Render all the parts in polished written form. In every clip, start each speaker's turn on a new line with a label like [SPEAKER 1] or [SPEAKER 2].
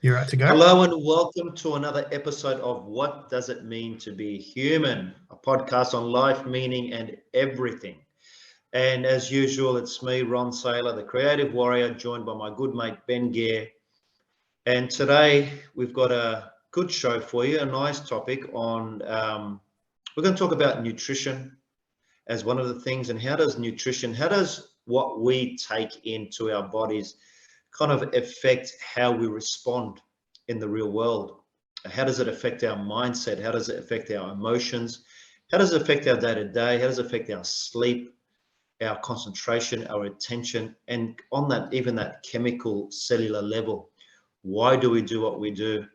[SPEAKER 1] You're right to go.
[SPEAKER 2] Hello and welcome to another episode of What Does It Mean to Be Human, a podcast on life, meaning, and everything. And as usual, it's me, Ron Saylor, the creative warrior, joined by my good mate, Ben Gare. And today we've got a good show for you, a nice topic on, we're going to talk about nutrition as one of the things, and how does what we take into our bodies kind of affect how we respond in the real world? How does it affect our mindset? How does it affect our emotions? How does it affect our day-to-day? How does it affect our sleep, our concentration, our attention, and on that, even that chemical cellular level? Why do we do what we do?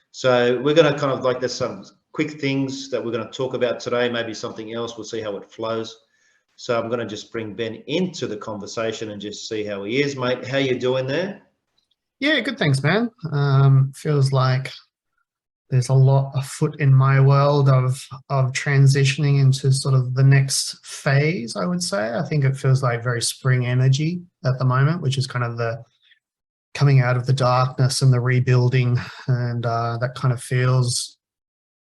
[SPEAKER 2] So we're going to kind of like, there's some quick things that we're going to talk about today, maybe something else. We'll see how it flows. So I'm going to just bring Ben into the conversation and just see how he is, mate. How you doing there?
[SPEAKER 1] Yeah, good. Thanks, man. Feels like there's a lot afoot in my world of transitioning into sort of the next phase, I would say. I think it feels like very spring energy at the moment, which is kind of the coming out of the darkness and the rebuilding. And that kind of feels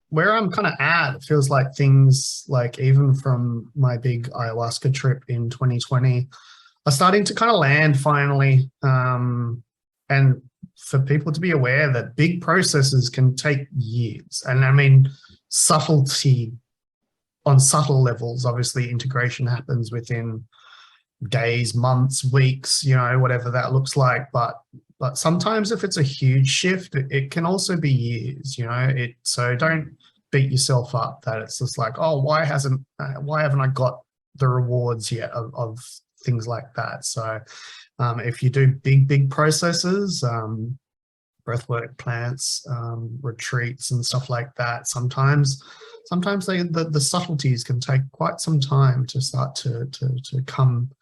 [SPEAKER 1] where I'm kind of at. It feels like things like even from my big ayahuasca trip in 2020 are starting to kind of land finally. And for people to be aware that big processes can take years. And I mean, subtlety on subtle levels, obviously integration happens within days, months, weeks, whatever that looks like. But sometimes if it's a huge shift, it can also be years, so don't beat yourself up that it's just like, oh, why haven't I got the rewards yet of things like that? So if you do big processes, breathwork plants, retreats and stuff like that, sometimes the subtleties can take quite some time to start to come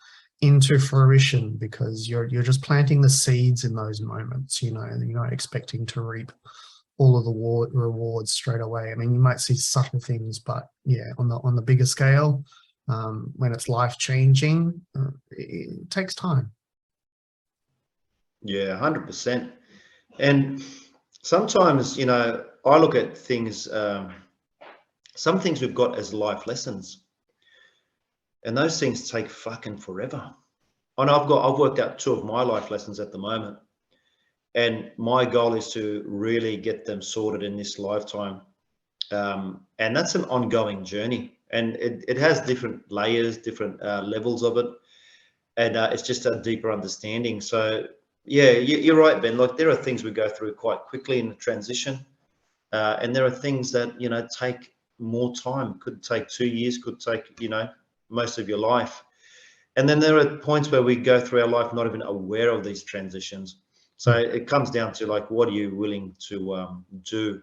[SPEAKER 1] into fruition, because you're just planting the seeds in those moments. You're not expecting to reap all of the rewards straight away. I mean, you might see subtle things, but yeah, on the bigger scale, when it's life changing, it takes time.
[SPEAKER 2] Yeah, 100%. And sometimes, I look at things, some things we've got as life lessons, and those things take fucking forever. I know I've worked out 2 of my life lessons at the moment, and my goal is to really get them sorted in this lifetime. And that's an ongoing journey, and it has different layers, different levels of it. And it's just a deeper understanding. So yeah, you're right, Ben. Like, there are things we go through quite quickly in the transition, and there are things that take more time. Could take 2 years, could take most of your life. And then there are points where we go through our life not even aware of these transitions. So it comes down to, like, what are you willing to do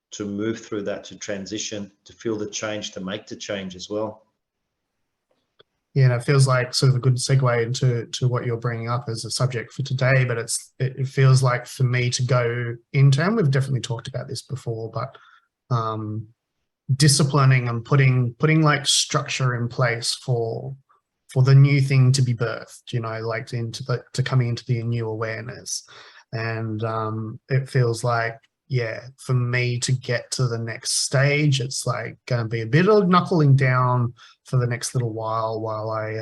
[SPEAKER 2] to move through that, to transition, to feel the change, to make the change as well.
[SPEAKER 1] Yeah, and it feels like sort of a good segue into what you're bringing up as a subject for today. But it feels like for me to go into, and we've definitely talked about this before, but disciplining and putting like structure in place for the new thing to be birthed, like to coming into the new awareness. And it feels like, yeah, for me to get to the next stage, it's like going to be a bit of knuckling down for the next little while I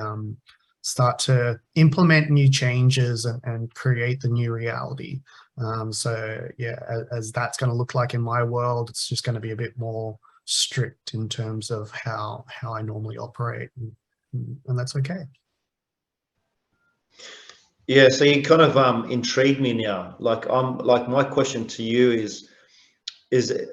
[SPEAKER 1] start to implement new changes and create the new reality. So yeah, as that's going to look like in my world, it's just going to be a bit more strict in terms of how I normally operate, and that's okay.
[SPEAKER 2] Yeah, so you kind of intrigued me now. Like, my question to you is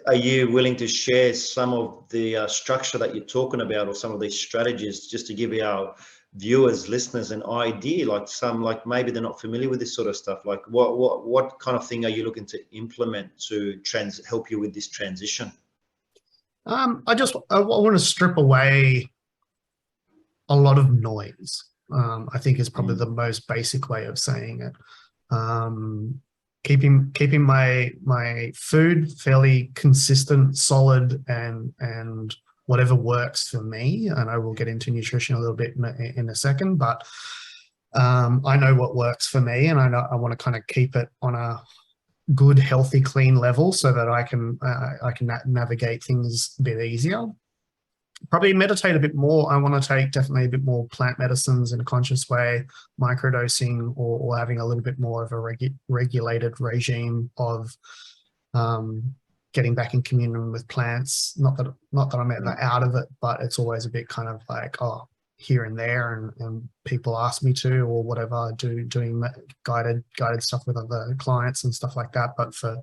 [SPEAKER 2] are you willing to share some of the structure that you're talking about, or some of these strategies, just to give our viewers, listeners, an idea? Like maybe they're not familiar with this sort of stuff. Like, what kind of thing are you looking to implement to help you with this transition?
[SPEAKER 1] I want to strip away a lot of noise. I think is probably the most basic way of saying it. Keeping my food fairly consistent, solid, and whatever works for me. And I will get into nutrition a little bit in a second, but I know what works for me, and I want to kind of keep it on a good, healthy, clean level so that I can navigate things a bit easier. Probably meditate a bit more. I want to take definitely a bit more plant medicines in a conscious way, microdosing, or having a little bit more of a regulated regime of getting back in communion with plants. Not that I'm out of it, but it's always a bit kind of like, here and there, and people ask me to, or whatever, doing guided stuff with other clients and stuff like that. But for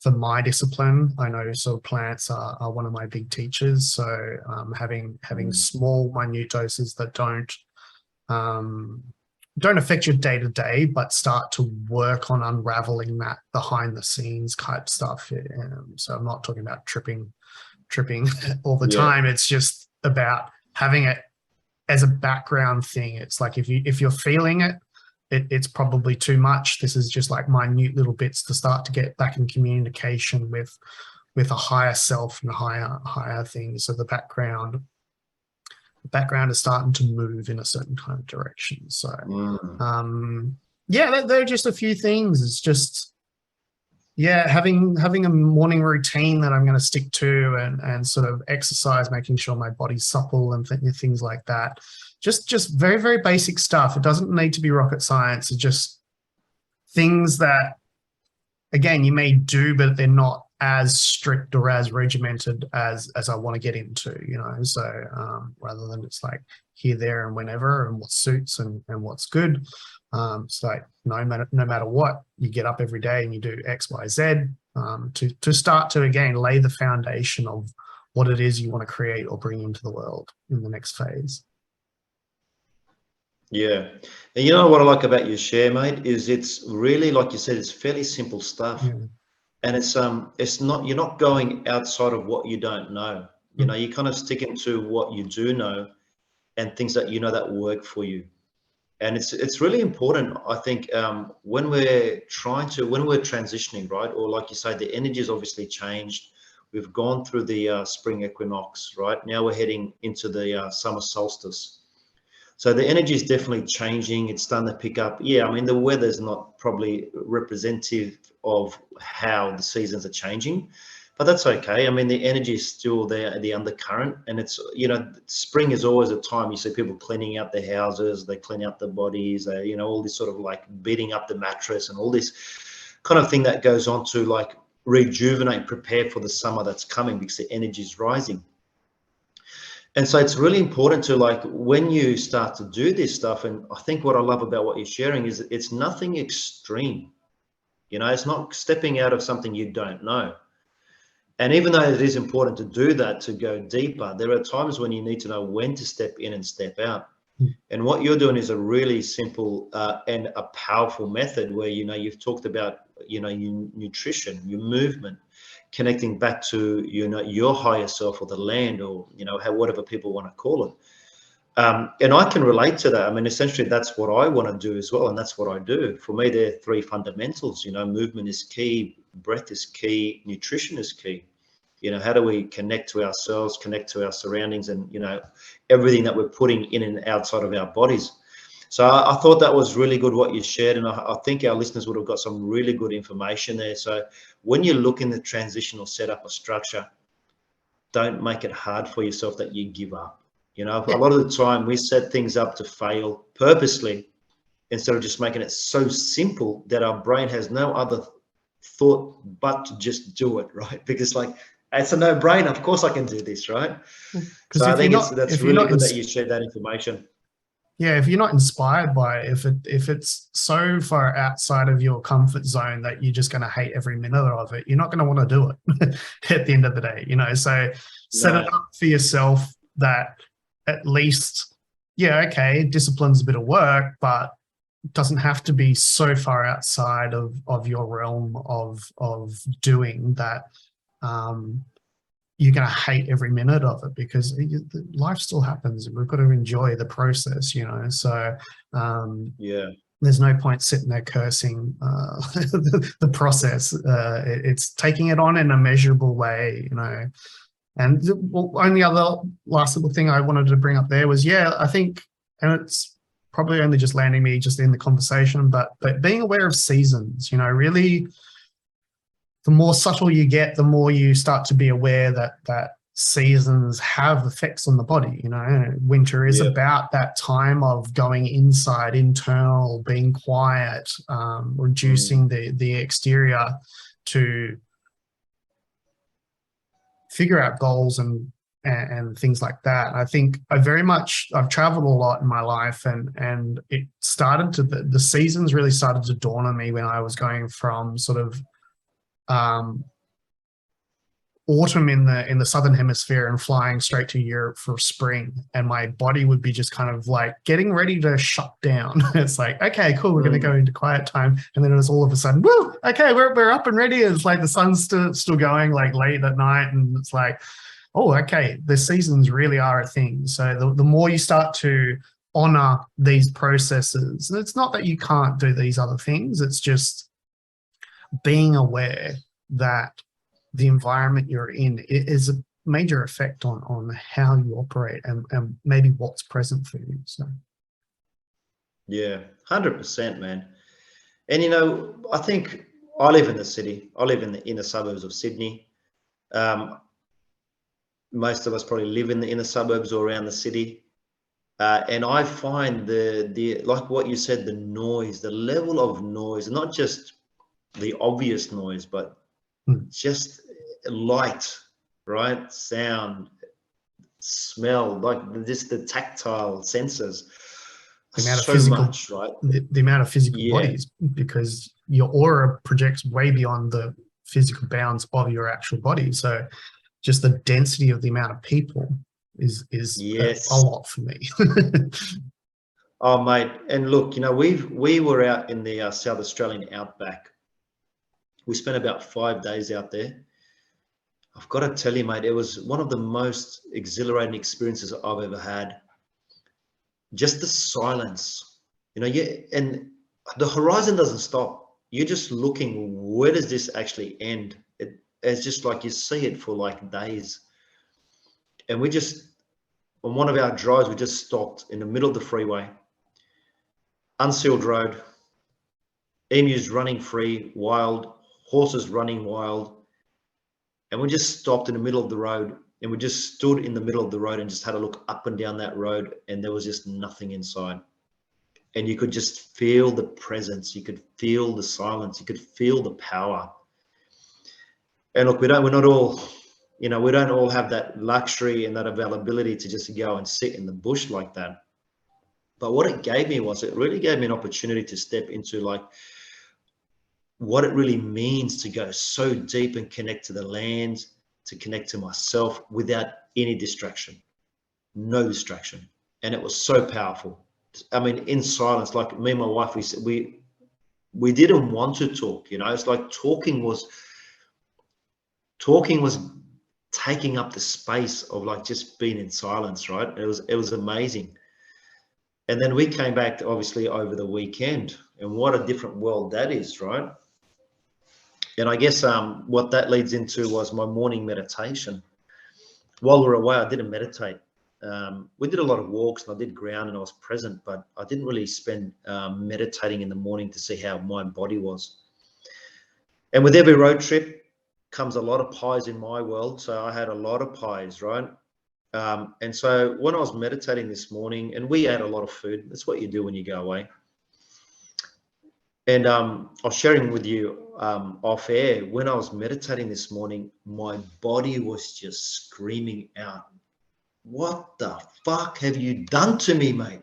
[SPEAKER 1] my discipline, I know sort of plants are one of my big teachers. So having small, minute doses that don't affect your day to day, but start to work on unraveling that behind the scenes type stuff. So I'm not talking about tripping all the time. It's just about having it as a background thing. It's like if you're feeling it, it's probably too much. This is just like minute little bits to start to get back in communication with a higher self and higher things. So the background is starting to move in a certain kind of direction. So there are just a few things. It's just having a morning routine that I'm going to stick to, and sort of exercise, making sure my body's supple and things like that. Just very, very basic stuff. It doesn't need to be rocket science. It's just things that, again, you may do, but they're not as strict or as regimented as I want to get into, So rather than it's like here, there, and whenever, and what suits and what's good. It's like no matter what, you get up every day and you do X, Y, Z to start to, again, lay the foundation of what it is you want to create or bring into the world in the next phase.
[SPEAKER 2] Yeah. And you know what I like about your share, mate, is it's really, like you said, it's fairly simple stuff. Yeah. And it's not, you're not going outside of what you don't know. You kind of sticking to what you do know and things that that work for you. And it's really important, I think, when we're transitioning, right? Or like you say, the energy has obviously changed. We've gone through the spring equinox, right? Now we're heading into the summer solstice. So the energy is definitely changing. It's starting to pick up. Yeah, I mean, the weather's not probably representative of how the seasons are changing, but that's okay. I mean, the energy is still there, the undercurrent, and it's, spring is always a time you see people cleaning out their houses, they clean out their bodies, they, all this sort of like beating up the mattress and all this kind of thing that goes on to like rejuvenate, prepare for the summer that's coming because the energy is rising. And so it's really important to, like, when you start to do this stuff, and I think what I love about what you're sharing is it's nothing extreme. It's not stepping out of something you don't know. And even though it is important to do that, to go deeper, there are times when you need to know when to step in and step out. And what you're doing is a really simple and a powerful method where, you've talked about, your nutrition, your movement, connecting back to, your higher self or the land, or, whatever people want to call it. And I can relate to that. I mean, essentially, that's what I want to do as well. And that's what I do. For me, there are three fundamentals. Movement is key, breath is key, nutrition is key. How do we connect to ourselves, connect to our surroundings, and, everything that we're putting in and outside of our bodies. So I thought that was really good what you shared. And I think our listeners would have got some really good information there. So when you're looking to transition or set up a structure, don't make it hard for yourself that you give up. A lot of the time we set things up to fail purposely instead of just making it so simple that our brain has no other thought but to just do it, right? Because, like, it's a no-brainer. Of course I can do this, right? So I think that's really good that you shared that information.
[SPEAKER 1] Yeah, if you're not inspired by it, if it's so far outside of your comfort zone that you're just going to hate every minute of it, you're not going to want to do it at the end of the day, So set it up for yourself that at least, discipline's a bit of work, but it doesn't have to be so far outside of your realm of doing that. You're going to hate every minute of it, because life still happens and we've got to enjoy the process, So, there's no point sitting there cursing the process. It's taking it on in a measurable way, And the only other last little thing I wanted to bring up there was, I think, and it's probably only just landing me just in the conversation, but being aware of seasons, really the more subtle you get, the more you start to be aware that seasons have effects on the body. You know, winter is about that time of going inside, internal, being quiet, reducing the exterior to figure out goals and things like that. I think I've traveled a lot in my life, and it started to, the seasons really started to dawn on me when I was going from sort of autumn in the southern hemisphere and flying straight to Europe for spring, and my body would be just kind of like getting ready to shut down. It's like, okay, cool, we're going to go into quiet time, and then it was all of a sudden, woo, okay, we're up and ready. It's like the sun's still going like late at night, and it's like, oh, okay, the seasons really are a thing. So the more you start to honor these processes, it's not that you can't do these other things, it's just being aware that the environment you're in is a major effect on how you operate and maybe what's present for you. So
[SPEAKER 2] yeah, 100%, man. And you know, I think I live in the city. I live in the inner suburbs of Sydney. Most of us probably live in the inner suburbs or around the city. And I find the like what you said, the noise, the level of noise, not just the obvious noise, but just light, right? Sound, smell, like just the tactile senses.
[SPEAKER 1] the amount of
[SPEAKER 2] So
[SPEAKER 1] physical,
[SPEAKER 2] much, right?
[SPEAKER 1] the amount of physical bodies, because your aura projects way beyond the physical bounds of your actual body. So just the density of the amount of people is a lot for me.
[SPEAKER 2] Oh, mate. And look, you know, we were out in the South Australian outback. We spent about 5 days out there. I've got to tell you, mate, it was one of the most exhilarating experiences I've ever had. Just the silence, you know, and the horizon doesn't stop. You're just looking, where does this actually end? It's just like you see it for like days. And we just, on one of our drives, we just stopped in the middle of the freeway, unsealed road, emus running free, wild, horses running wild. And we just stopped in the middle of the road, and we just stood in the middle of the road and just had a look up and down that road, and there was just nothing inside. And you could just feel the presence, you could feel the silence, you could feel the power. And look, we're not all, you know, we don't all have that luxury and that availability to just go and sit in the bush like that. But what it gave me was, it really gave me an opportunity to step into like what it really means to go so deep and connect to the land, to connect to myself without any distraction, no distraction. And it was so powerful. I mean, in silence, like me and my wife, we didn't want to talk, you know, it's like talking was taking up the space of like just being in silence, right? It was amazing. And then we came back obviously over the weekend, and what a different world that is, right? And I guess what that leads into was my morning meditation. While we were away, I didn't meditate. We did a lot of walks and I did ground and I was present, but I didn't really spend meditating in the morning to see how my body was. And with every road trip comes a lot of pies in my world. So I had a lot of pies, right? And so when I was meditating this morning, and we ate a lot of food, that's what you do when you go away. And I was sharing with you off air, when I was meditating this morning, my body was just screaming out, what the fuck have you done to me, mate?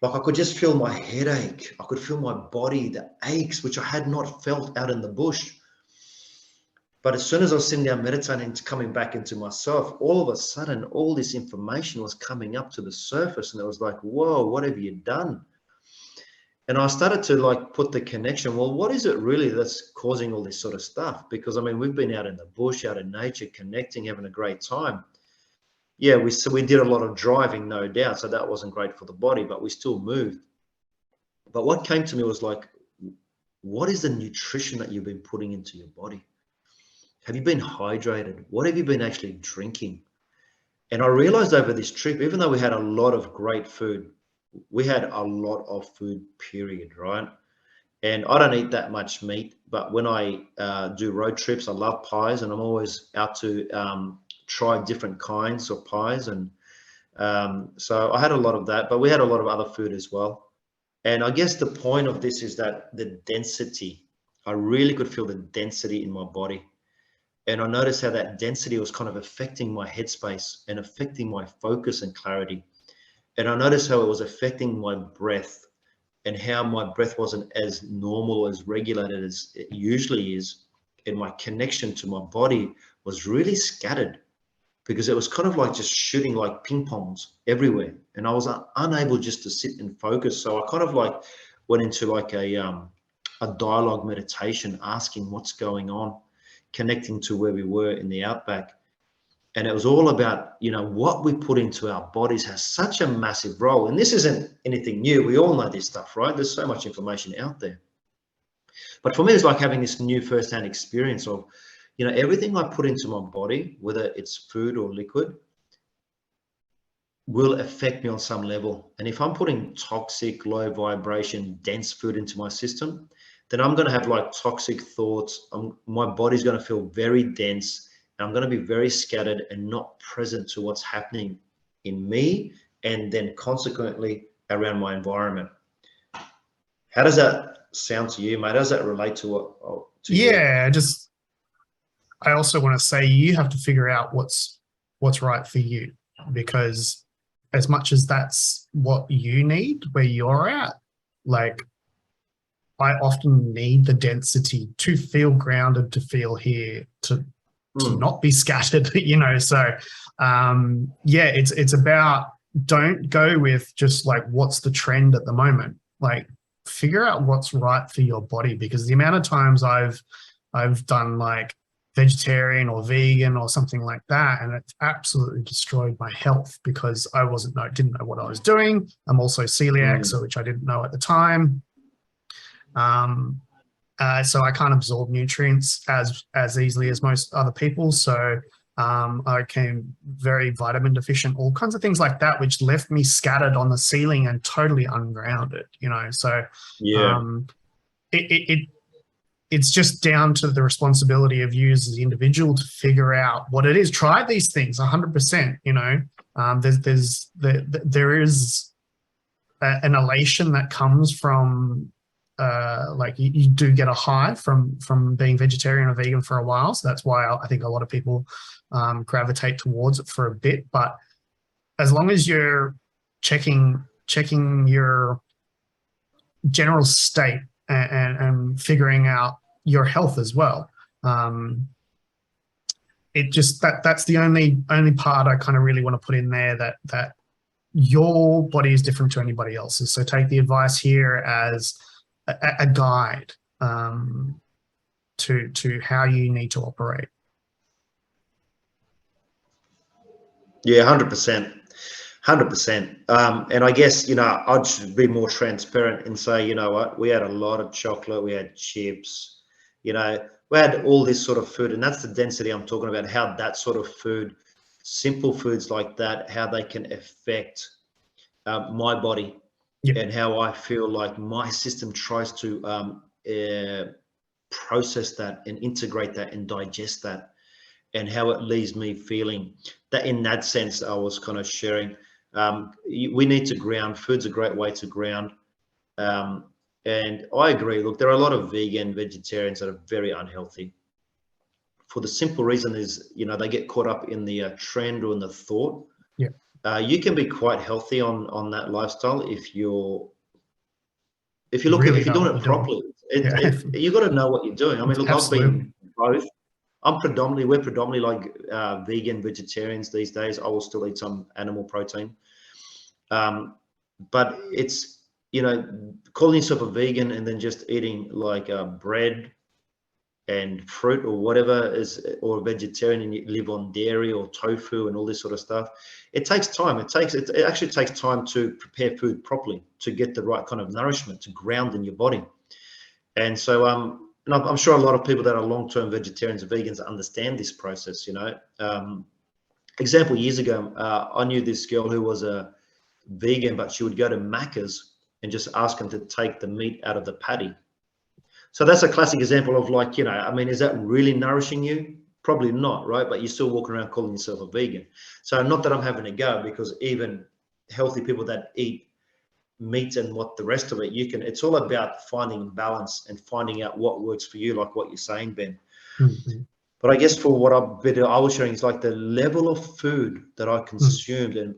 [SPEAKER 2] Like I could just feel my headache. I could feel my body, the aches, which I had not felt out in the bush. But as soon as I was sitting down meditating, coming back into myself, all of a sudden, all this information was coming up to the surface. And it was like, whoa, what have you done? And I started to like put the connection, well, what is it really that's causing all this sort of stuff? Because I mean, we've been out in the bush, out in nature, connecting, having a great time. Yeah, we did a lot of driving, no doubt. So that wasn't great for the body, but we still moved. But what came to me was like, what is the nutrition that you've been putting into your body? Have you been hydrated? What have you been actually drinking? And I realized over this trip, even though we had a lot of great food, we had a lot of food, period, right? And I don't eat that much meat, but when I do road trips, I love pies, and I'm always out to try different kinds of pies. And so I had a lot of that, but we had a lot of other food as well. And I guess the point of this is that the density, I really could feel the density in my body. And I noticed how that density was kind of affecting my headspace and affecting my focus and clarity. And I noticed how it was affecting my breath, and how my breath wasn't as normal, as regulated as it usually is. And my connection to my body was really scattered, because it was kind of like just shooting like ping pongs everywhere. And I was unable just to sit and focus. So I kind of like went into like a dialogue meditation, asking what's going on, connecting to where we were in the outback. And it was all about, what we put into our bodies has such a massive role. And this isn't anything new. We all know this stuff, right? There's so much information out there. But for me, it's like having this new firsthand experience of, everything I put into my body, whether it's food or liquid, will affect me on some level. And if I'm putting toxic, low vibration, dense food into my system, then I'm going to have like toxic thoughts. My body's going to feel very dense. I'm going to be very scattered and not present to what's happening in me, and then consequently around my environment. How does that sound to you, mate? How does that relate to what?
[SPEAKER 1] Yeah, I also want to say you have to figure out what's right for you, because as much as that's what you need where you're at, like I often need the density to feel grounded, to feel here, to not be scattered, So, it's about, don't go with just like what's the trend at the moment. Like, figure out what's right for your body, because the amount of times I've done like vegetarian or vegan or something like that, and it's absolutely destroyed my health because I didn't know what I was doing. I'm also celiac, so which I didn't know at the time. So I can't absorb nutrients as easily as most other people. So I became very vitamin deficient, all kinds of things like that, which left me scattered on the ceiling and totally ungrounded, So it's just down to the responsibility of you as the individual to figure out what it is. Try these things 100%, there is an elation that comes from like you do get a high from being vegetarian or vegan for a while. So that's why I think a lot of people gravitate towards it for a bit. But as long as you're checking your general state and figuring out your health as well, it just that's the only part I kind of really want to put in there, that your body is different to anybody else's. So take the advice here as a guide to how you need to operate.
[SPEAKER 2] Yeah, 100%. 100%. And I guess, I'd just be more transparent and say, you know what, we had a lot of chocolate, we had chips, we had all this sort of food. And that's the density I'm talking about, how that sort of food, simple foods like that, how they can affect my body. Yep. And how I feel like my system tries to process that and integrate that and digest that, and how it leaves me feeling that. In that sense, I was kind of sharing. We need to ground. Food's a great way to ground. And I agree. Look, there are a lot of vegan, vegetarians that are very unhealthy. For the simple reason is, they get caught up in the trend or in the thought.
[SPEAKER 1] Yeah.
[SPEAKER 2] You can be quite healthy on that lifestyle if you're doing it properly. You got to know what you're doing. I mean, look, absolutely. I've been both. We're predominantly like vegan, vegetarians these days. I will still eat some animal protein. But it's, calling yourself a vegan and then just eating like bread and fruit or whatever or a vegetarian, and you live on dairy or tofu and all this sort of stuff. It takes time. It actually takes time to prepare food properly, to get the right kind of nourishment, to ground in your body. And so, and I'm sure a lot of people that are long-term vegetarians or vegans understand this process, Example, years ago, I knew this girl who was a vegan, but she would go to Macca's and just ask them to take the meat out of the patty So that's a classic example of like, I mean, is that really nourishing you? Probably not, right? But you're still walking around calling yourself a vegan. So not that I'm having a go, because even healthy people that eat meat and what the rest of it, it's all about finding balance and finding out what works for you, like what you're saying, Ben.
[SPEAKER 1] Mm-hmm.
[SPEAKER 2] But I guess for what I was sharing is like the level of food that I consumed. And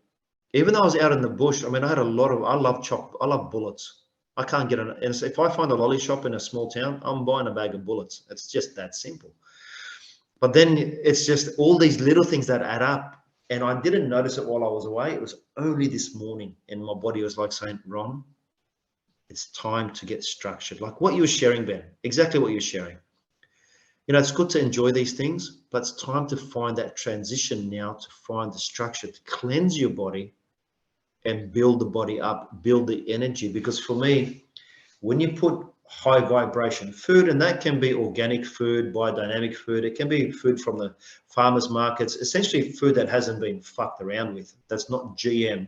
[SPEAKER 2] even though I was out in the bush, I mean, I love bullets. I can't get and if I find a lolly shop in a small town, I'm buying a bag of bullets. It's just that simple. But then it's just all these little things that add up. And I didn't notice it while I was away. It was only this morning, and my body was like saying, Ron, it's time to get structured. Like what you were sharing, Ben, exactly what you're sharing. It's good to enjoy these things, but it's time to find that transition now, to find the structure, to cleanse your body and build the body up, build the energy. Because for me, when you put high vibration food, and that can be organic food, biodynamic food, it can be food from the farmers markets, essentially food that hasn't been fucked around with, that's not GM,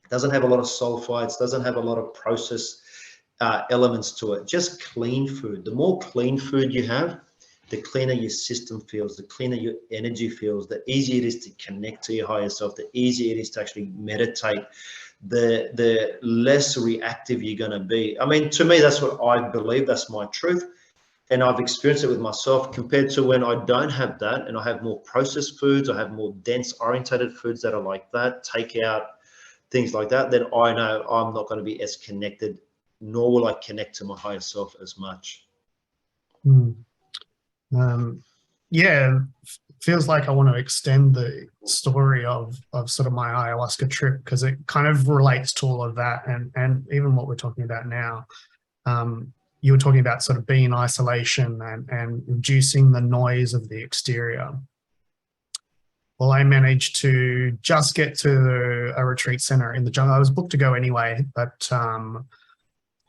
[SPEAKER 2] doesn't have a lot of sulfites, doesn't have a lot of processed elements to it, just clean food. The more clean food you have, the cleaner your system feels, the cleaner your energy feels, the easier it is to connect to your higher self, the easier it is to actually meditate, the less reactive you're going to be. I mean, to me, that's what I believe. That's my truth. And I've experienced it with myself, compared to when I don't have that and I have more processed foods, I have more dense orientated foods that are like that, takeout, things like that, then I know I'm not going to be as connected, nor will I connect to my higher self as much.
[SPEAKER 1] Yeah, feels like I want to extend the story of sort of my ayahuasca trip, because it kind of relates to all of that, and even what we're talking about now. You were talking about sort of being in isolation and reducing the noise of the exterior. Well, I managed to just get to a retreat center in the jungle. I was booked to go anyway, but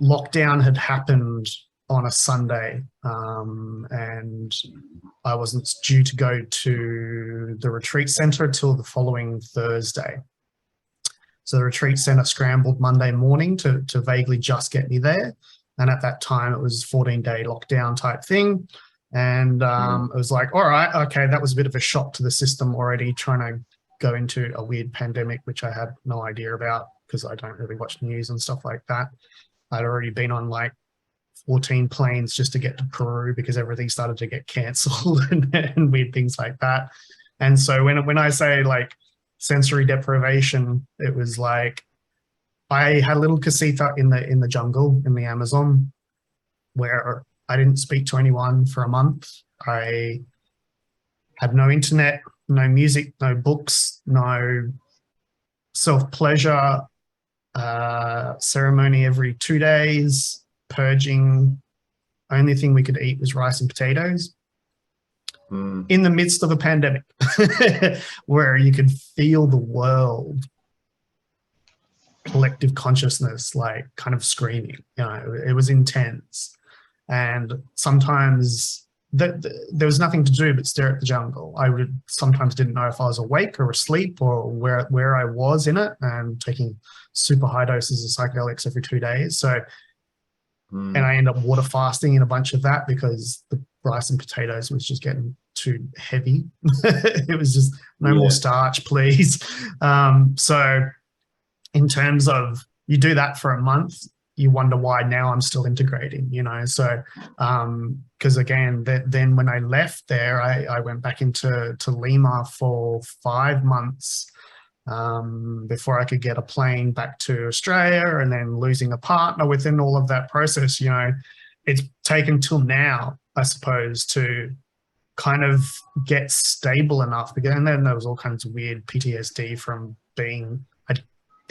[SPEAKER 1] lockdown had happened on a Sunday, and I wasn't due to go to the retreat center until the following Thursday. So the retreat center scrambled Monday morning to vaguely just get me there. And at that time, it was 14-day lockdown type thing. And it was like, all right, okay, that was a bit of a shock to the system already, trying to go into a weird pandemic, which I had no idea about because I don't really watch news and stuff like that. I'd already been on like 14 planes just to get to Peru because everything started to get cancelled and weird things like that. And so when I say like sensory deprivation, it was like I had a little casita in the jungle in the Amazon where I didn't speak to anyone for a month. I had no internet, no music, no books, no self-pleasure, ceremony every 2 days, purging. Only thing we could eat was rice and potatoes in the midst of a pandemic where you could feel the world, collective consciousness, like kind of screaming. It was intense. And sometimes there was nothing to do but stare at the jungle. I would sometimes didn't know if I was awake or asleep or where I was in it, and taking super high doses of psychedelics every 2 days. So, and I ended up water fasting in a bunch of that because the rice and potatoes was just getting too heavy. It was just no more starch, please. So in terms of you do that for a month, you wonder why now I'm still integrating, So, because again, then when I left there, I went back into Lima for 5 months before I could get a plane back to Australia, and then losing a partner within all of that process. It's taken till now, I suppose, to kind of get stable enough. And then there was all kinds of weird PTSD from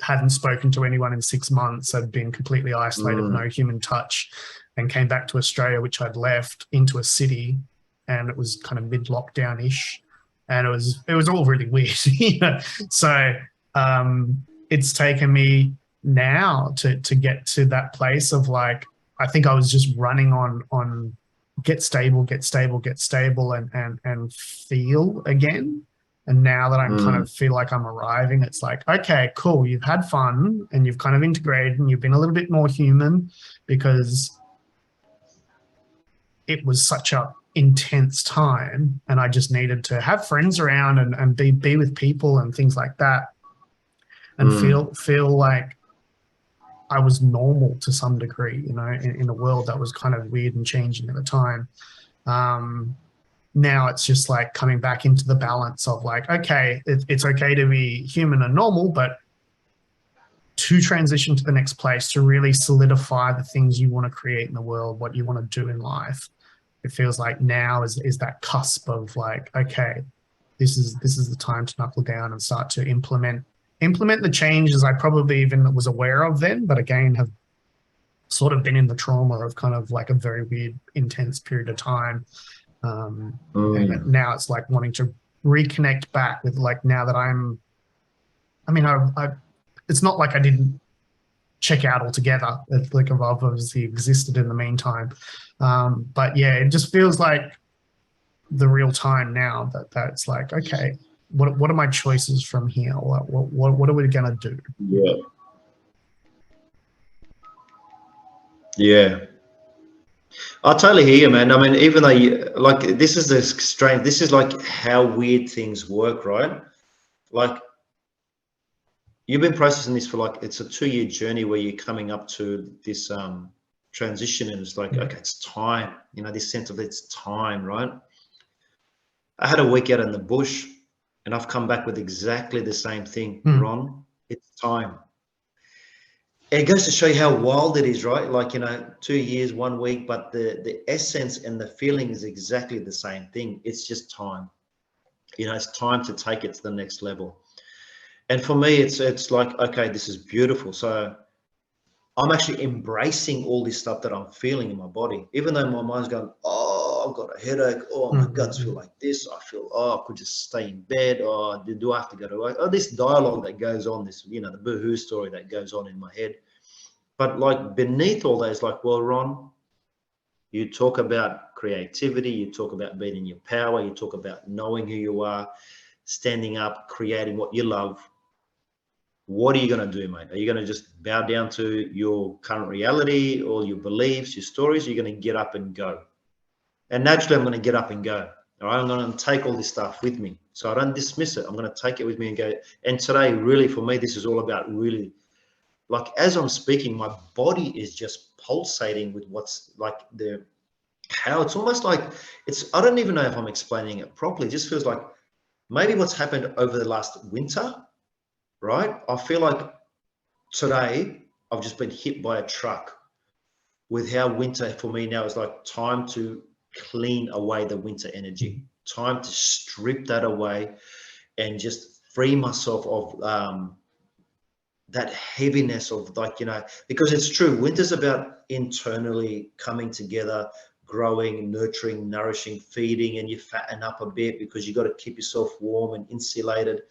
[SPEAKER 1] I hadn't spoken to anyone in 6 months. I'd been completely isolated, no human touch, and came back to Australia, which I'd left, into a city, and it was kind of mid-lockdown-ish, and it was all really weird. So it's taken me now to get to that place of like, I think I was just running on get stable, and feel again. And now that I'm kind of feel like I'm arriving, it's like, okay, cool. You've had fun and you've kind of integrated and you've been a little bit more human, because it was such a intense time, and I just needed to have friends around and be with people and things like that, and feel like I was normal to some degree, you know, in a world that was kind of weird and changing at the time. Now it's just like coming back into the balance of like, okay, it's okay to be human and normal, but to transition to the next place, to really solidify the things you want to create in the world, what you want to do in life, it feels like now is that cusp of like, okay, this is the time to knuckle down and start to implement the changes I probably even was aware of then, but again have sort of been in the trauma of kind of like a very weird, intense period of time. And now it's like wanting to reconnect back with like, now that it's not like I didn't check out altogether. It's like I've obviously existed in the meantime. But yeah, it just feels like the real time now that's like, okay, what are my choices from here? What are we going to do?
[SPEAKER 2] Yeah. Yeah. I totally hear you, man. I mean, even though this is the strange, this is like how weird things work, right? Like you've been processing this for like, it's a 2-year journey where you're coming up to this transition, and it's like, okay, it's time, you know, this sense of it's time, right? I had a week out in the bush and I've come back with exactly the same thing, Ron. It's time. And it goes to show you how wild it is, right? Like, you know, 2 years, 1 week, but the essence and the feeling is exactly the same thing. It's just time. You know, it's time to take it to the next level. And for me, it's like, okay, this is beautiful. So I'm actually embracing all this stuff that I'm feeling in my body, even though my mind's going, oh, I've got a headache. Oh, my guts feel like this. I feel, oh, I could just stay in bed. Oh, do I have to go to work? Oh, this dialogue that goes on, this, you know, the boohoo story that goes on in my head. But like beneath all that is like, well, Ron, you talk about creativity, you talk about being in your power, you talk about knowing who you are, standing up, creating what you love. What are you going to do, mate? Are you going to just bow down to your current reality, all your beliefs, your stories? Or are you going to get up and go? And naturally, I'm going to get up and go. All right, I'm going to take all this stuff with me. So I don't dismiss it. I'm going to take it with me and go. And today, really, for me, this is all about really, like, as I'm speaking, my body is just pulsating with what's like how it's almost like I don't even know if I'm explaining it properly. It just feels like maybe what's happened over the last winter, right? I feel like today I've just been hit by a truck with how winter for me now is like time to clean away the winter energy, time to strip that away and just free myself of that heaviness of, like, you know, because it's true, winter's about internally coming together, growing, nurturing, nourishing, feeding, and you fatten up a bit because you got to keep yourself warm and insulated.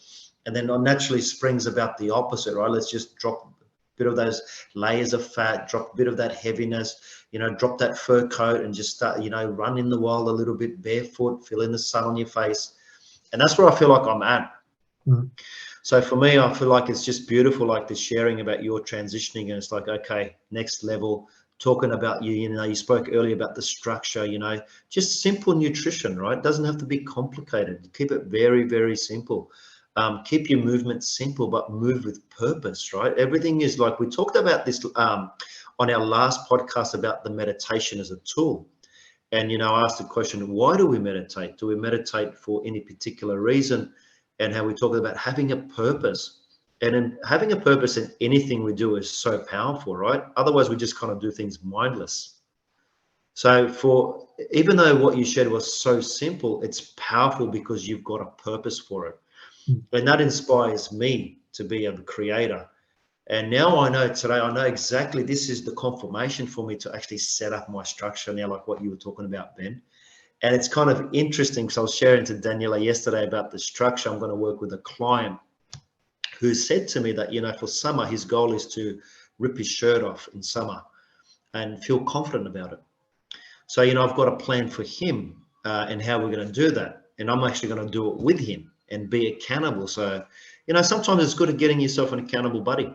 [SPEAKER 2] And then naturally spring's about the opposite, right? Let's just drop a bit of those layers of fat, drop a bit of that heaviness, you know, drop that fur coat and just start, you know, run in the wild a little bit barefoot, feeling the sun on your face. And that's where I feel like I'm at. So for me, I feel like it's just beautiful, like the sharing about your transitioning. And it's like, okay, next level, talking about you know, you spoke earlier about the structure, you know, just simple nutrition, right? It doesn't have to be complicated. Keep it very, very simple. Keep your movement simple, but move with purpose, right? Everything is like, we talked about this on our last podcast about the meditation as a tool. And, you know, I asked the question, why do we meditate? Do we meditate for any particular reason? And how we talk about having a purpose. And in having a purpose in anything we do is so powerful, right? Otherwise, we just kind of do things mindless. So even though what you shared was so simple, it's powerful because you've got a purpose for it. And that inspires me to be a creator. And now I know today, I know exactly this is the confirmation for me to actually set up my structure now, like what you were talking about, Ben. And it's kind of interesting because I was sharing to Daniela yesterday about the structure. I'm going to work with a client who said to me that, you know, for summer, his goal is to rip his shirt off in summer and feel confident about it. So, you know, I've got a plan for him and how we're going to do that. And I'm actually going to do it with him and be accountable. So, you know, sometimes it's good at getting yourself an accountable buddy.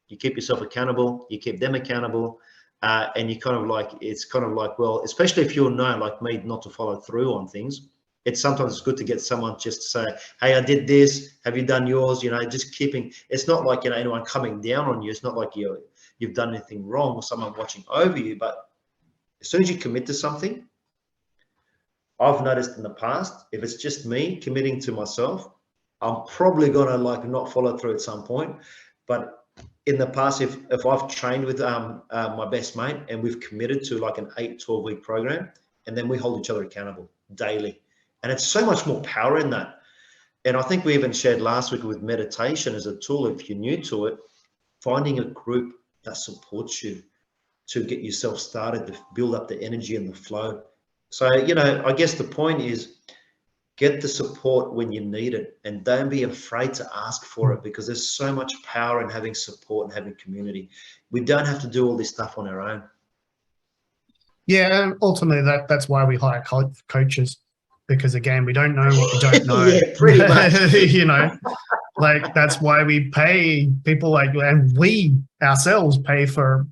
[SPEAKER 2] You keep yourself accountable, you keep them accountable. and you kind of like, it's kind of like, well, especially if you're known like me not to follow through on things, it's sometimes good to get someone just to say, hey, I did this, have you done yours? You know, just keeping, it's not like, you know, anyone coming down on you. It's not like you've done anything wrong or someone watching over you. But as soon as you commit to something, I've noticed in the past, if it's just me committing to myself, I'm probably gonna like not follow through at some point. But in the past, if I've trained with my best mate and we've committed to like an 8-12 week program, and then we hold each other accountable daily, and it's so much more power in that. And I think we even shared last week with meditation as a tool, if you're new to it, finding a group that supports you to get yourself started, to build up the energy and the flow. So, you know, I guess the point is, get the support when you need it, and don't be afraid to ask for it, because there's so much power in having support and having community. We don't have to do all this stuff on our own.
[SPEAKER 1] Yeah, and ultimately that's why we hire coaches, because again, we don't know what we don't know.
[SPEAKER 2] Yeah, pretty much.
[SPEAKER 1] You know, like that's why we pay people like, and we ourselves pay for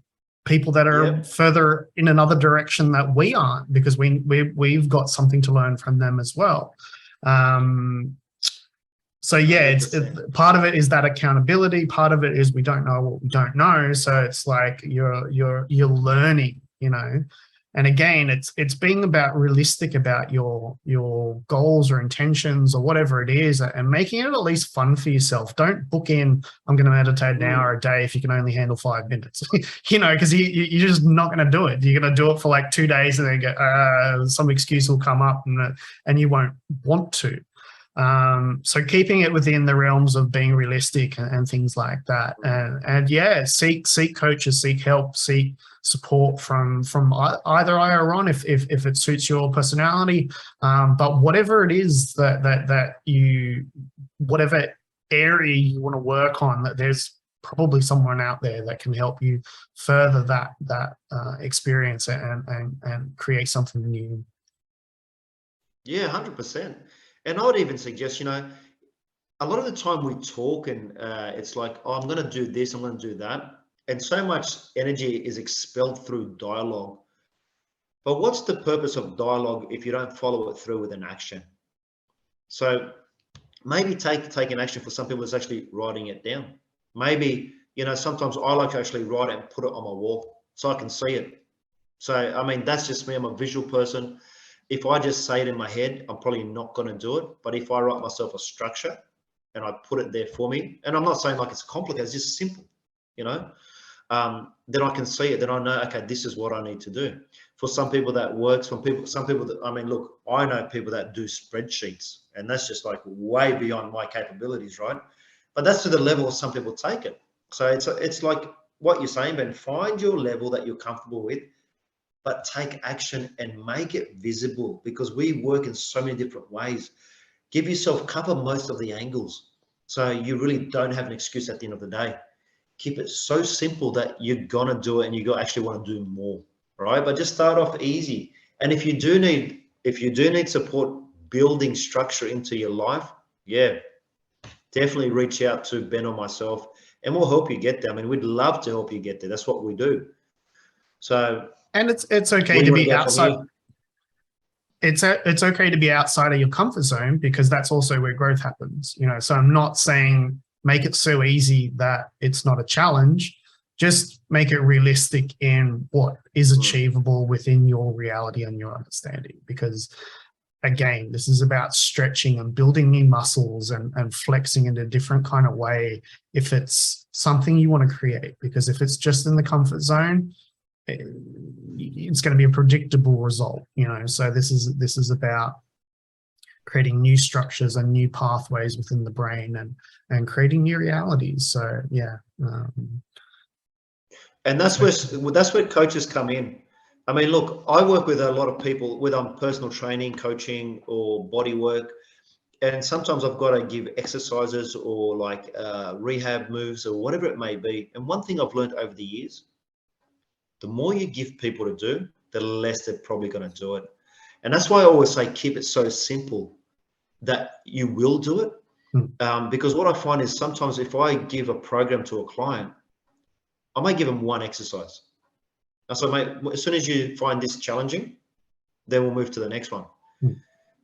[SPEAKER 1] people that are further in another direction that we aren't, because we've got something to learn from them as well. So yeah, part of it is that accountability. Part of it is we don't know what we don't know. So it's like you're learning, you know. And again, it's being about realistic about your goals or intentions or whatever it is, and making it at least fun for yourself. Don't book in, I'm going to meditate an hour a day if you can only handle 5 minutes, you know, because you're just not going to do it. You're going to do it for like 2 days and then go, some excuse will come up and you won't want to. So keeping it within the realms of being realistic and things like that. And yeah, seek coaches, seek help, seek support from either I or Ron if it suits your personality. But whatever it is that you, whatever area you want to work on, that there's probably someone out there that can help you further that experience and create something new.
[SPEAKER 2] Yeah, 100%. And I would even suggest, you know, a lot of the time we talk and it's like, oh, I'm going to do this, I'm going to do that. And so much energy is expelled through dialogue. But what's the purpose of dialogue if you don't follow it through with an action? So maybe take an action. For some people, it's actually writing it down. Maybe, you know, sometimes I like to actually write it and put it on my wall so I can see it. So, I mean, that's just me. I'm a visual person. If I just say it in my head, I'm probably not going to do it. But if I write myself a structure and I put it there for me, and I'm not saying like it's complicated, it's just simple, you know, then I can see it. Then I know, okay, this is what I need to do. For some people that works, some people that, I mean, look, I know people that do spreadsheets, and that's just like way beyond my capabilities, right? But that's to the level some people take it. So it's like what you're saying, Ben, find your level that you're comfortable with, but take action and make it visible, because we work in so many different ways. Give yourself, cover most of the angles, so you really don't have an excuse at the end of the day. Keep it so simple that you're gonna do it and you actually want to do more, right? But just start off easy. And if you do need support building structure into your life, yeah, definitely reach out to Ben or myself, and we'll help you get there. I mean, we'd love to help you get there. That's what we do. So.
[SPEAKER 1] And it's okay to be outside. It's okay to be outside of your comfort zone, because that's also where growth happens. You know, so I'm not saying make it so easy that it's not a challenge. Just make it realistic in what is achievable within your reality and your understanding. Because again, this is about stretching and building new muscles and flexing in a different kind of way if it's something you want to create. Because if it's just in the comfort zone, it's going to be a predictable result, you know. So this is about creating new structures and new pathways within the brain and creating new realities. So yeah,
[SPEAKER 2] and that's where coaches come in. I mean, look, I work with a lot of people with personal training, coaching, or body work, and sometimes I've got to give exercises or like rehab moves or whatever it may be. And one thing I've learned over the years, the more you give people to do, the less they're probably going to do it. And that's why I always say, keep it so simple that you will do it. Because what I find is sometimes if I give a program to a client, I might give them one exercise. I said, mate, as soon as you find this challenging, then we'll move to the next one.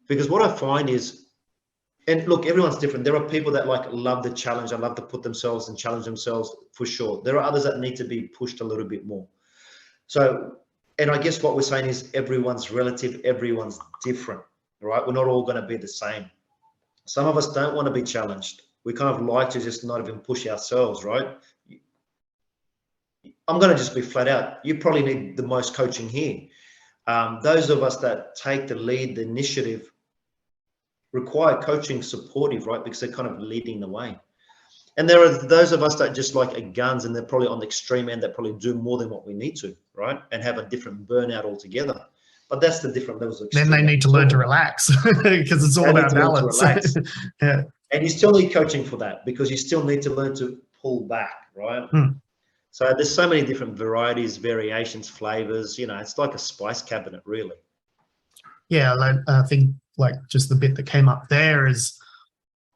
[SPEAKER 2] Because what I find is, and look, everyone's different. There are people that like love the challenge. I love to put themselves and challenge themselves for sure. There are others that need to be pushed a little bit more. So, and I guess what we're saying is everyone's relative, everyone's different, right? We're not all going to be the same. Some of us don't want to be challenged. We kind of like to just not even push ourselves, right? I'm going to just be flat out. You probably need the most coaching here. Those of us that take the lead, the initiative, require coaching supportive, right? Because they're kind of leading the way. And there are those of us that just like are guns, and they're probably on the extreme end that probably do more than what we need to, right? And have a different burnout altogether. But that's the different levels of extreme.
[SPEAKER 1] Then they need to learn to relax because it's all about balance.
[SPEAKER 2] Yeah. And you still need coaching for that, because you still need to learn to pull back, right? So there's so many different varieties, variations, flavors, you know, it's like a spice cabinet, really.
[SPEAKER 1] Yeah, I think like just the bit that came up there is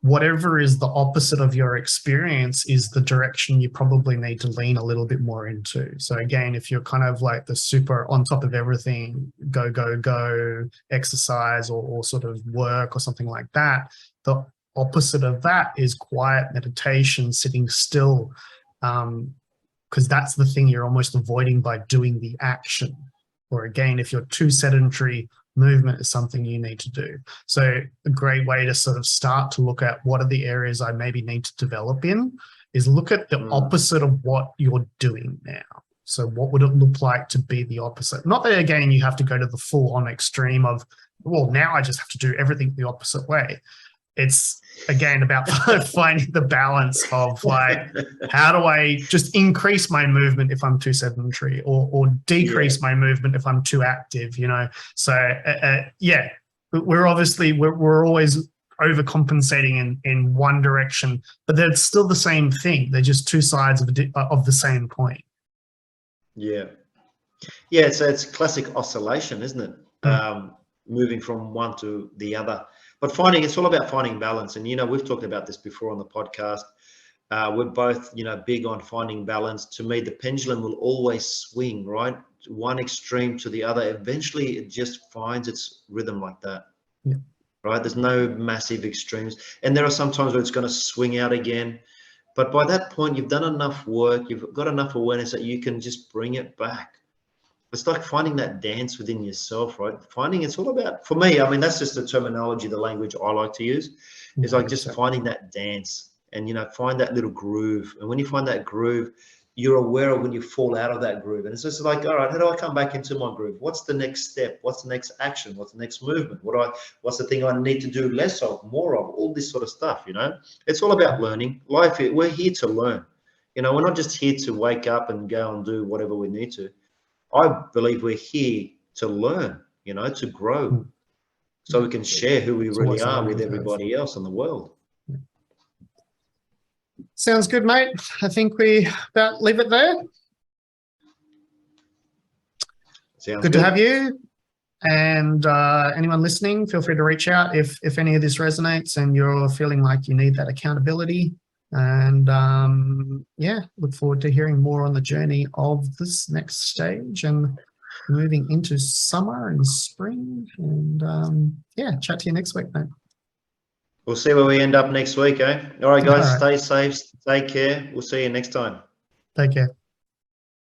[SPEAKER 1] whatever is the opposite of your experience is the direction you probably need to lean a little bit more into. So again, if you're kind of like the super on top of everything, go, go, go, exercise or sort of work or something like that, the opposite of that is quiet meditation, sitting still, because that's the thing you're almost avoiding by doing the action. Or again, if you're too sedentary, movement is something you need to do. So a great way to sort of start to look at what are the areas I maybe need to develop in is look at the opposite of what you're doing now. So what would it look like to be the opposite? Not that, again, you have to go to the full-on extreme of, well, now I just have to do everything the opposite way. It's, again, about finding the balance of like, how do I just increase my movement if I'm too sedentary or decrease my movement if I'm too active, you know? So, yeah, we're always overcompensating in one direction, but they're still the same thing. They're just two sides of the same coin.
[SPEAKER 2] Yeah. Yeah, so it's classic oscillation, isn't it? Moving from one to the other. But it's all about finding balance. And, you know, we've talked about this before on the podcast. We're both, you know, big on finding balance. To me, the pendulum will always swing, right? One extreme to the other. Eventually, it just finds its rhythm like that, right? There's no massive extremes. And there are some times where it's going to swing out again. But by that point, you've done enough work. You've got enough awareness that you can just bring it back. It's like finding that dance within yourself, right? It's all about, for me, I mean, that's just the terminology, the language I like to use, is like just finding that dance and, you know, find that little groove. And when you find that groove, you're aware of when you fall out of that groove. And it's just like, all right, how do I come back into my groove? What's the next step? What's the next action? What's the next movement? What's the thing I need to do less of, more of, all this sort of stuff, you know? It's all about learning. We're here to learn. You know, we're not just here to wake up and go and do whatever we need to. I believe we're here to learn, you know, to grow, so we can share who we really are with everybody else in the world.
[SPEAKER 1] Sounds good, mate. I think we about leave it there.
[SPEAKER 2] Sounds
[SPEAKER 1] good to have you. And anyone listening, feel free to reach out if any of this resonates and you're feeling like you need that accountability. And yeah, look forward to hearing more on the journey of this next stage and moving into summer and spring. And yeah, chat to you next week, mate.
[SPEAKER 2] We'll see where we end up next week, eh? All right, guys, stay safe, take care. We'll see you next time.
[SPEAKER 1] Take care.